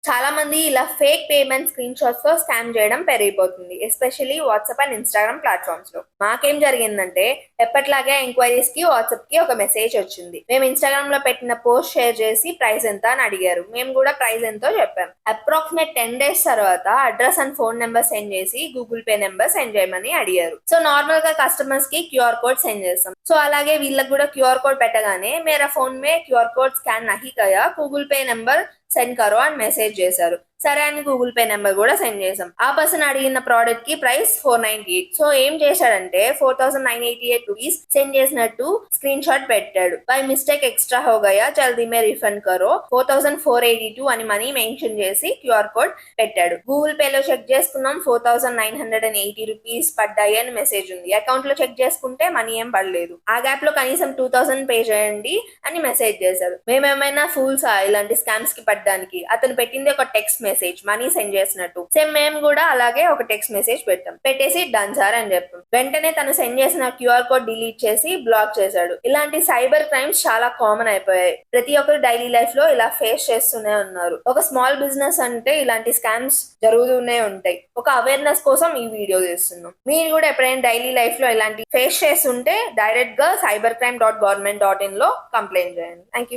చాలా మంది ఇలా ఫేక్ పేమెంట్ స్క్రీన్ షాట్స్ తో స్కామ్ చేయడం పెరిగిపోతుంది, especially WhatsApp and Instagram platforms లో. మాకేం జరిగిందంటే ఎప్పట్లాగే ఎంక్వైరీస్ కి వాట్సాప్ కి ఒక మెసేజ్ వచ్చింది. మేము ఇన్స్టాగ్రామ్ లో పెట్టిన పోస్ట్ షేర్ చేసి ప్రైస్ ఎంత అని అడిగారు. మేము కూడా ప్రైస్ ఎంతో చెప్పాం. అప్రాక్సిమేట్ 10 days తర్వాత address and phone number send చేసి గూగుల్ పే నెంబర్ సెండ్ చేయమని అడిగారు. సో నార్మల్ గా కస్టమర్స్ కి క్యూఆర్ కోడ్ సెండ్ చేస్తాం. సో అలాగే వీళ్ళకి కూడా క్యూఆర్ కోడ్ పెట్టగానే మేరా ఫోన్ మే క్యూఆర్ కోడ్ స్కాన్ నహీ కయా, గూగుల్ పే నెంబర్ సెండ్ కరో అని మెసేజ్ చేశారు. సరే అని గూగుల్ పే నెంబర్ కూడా సెండ్ చేసాం. ఆ పర్సన్ అడిగిన ప్రోడక్ట్ కి ప్రైస్ 498. సో ఏం చేశాడంటే 4988 రూపీస్ సెండ్ చేసినట్టు స్క్రీన్ షాట్ పెట్టాడు. బై మిస్టేక్ ఎక్స్ట్రా హో గయా, జల్దీ మే రిఫండ్ కరో, 4482 అని మనీ మెన్షన్ చేసి క్యూఆర్ కోడ్ పెట్టాడు. గూగుల్ పే లో చెక్ చేసుకున్నాం, 4980 రూపీస్ పడ్డాయి అని మెసేజ్ ఉంది. అకౌంట్ లో చెక్ చేసుకుంటే మనీ ఏం పడలేదు. ఆ గ్యాప్ లో కనీసం 2000 పే చేయండి అని మెసేజ్ చేశారు. మేమేమైనా ఫూల్సా ఇలాంటి స్కామ్స్ కి పడ్డానికి? అతను పెట్టింది ఒక టెక్స్ట్ మెసేజ్, మనీ సెండ్ చేసినట్టు. సేమ్ మేము కూడా అలాగే ఒక టెక్స్ట్ మెసేజ్ పెట్టాం. పెట్టేసి డన్ సార్ అని చెప్పాం. వెంటనే తను సెండ్ చేసిన క్యూఆర్ కోడ్ డిలీట్ చేసి బ్లాక్ చేశాడు. ఇలాంటి సైబర్ క్రైమ్స్ చాలా కామన్ అయిపోయాయి. ప్రతి ఒక్కరు డైలీ లైఫ్ లో ఇలా ఫేస్ చేస్తూనే ఉన్నారు. ఒక స్మాల్ బిజినెస్ అంటే ఇలాంటి స్కామ్స్ జరుగుతూనే ఉంటాయి. ఒక అవేర్నెస్ కోసం ఈ వీడియో చేస్తున్నాం. మీరు కూడా ఎప్పుడైనా డైలీ లైఫ్ లో ఇలాంటి ఫేస్ చేస్తుంటే డైరెక్ట్ గా cybercrime.government.in లో కంప్లైంట్ చేయండి. Thank you.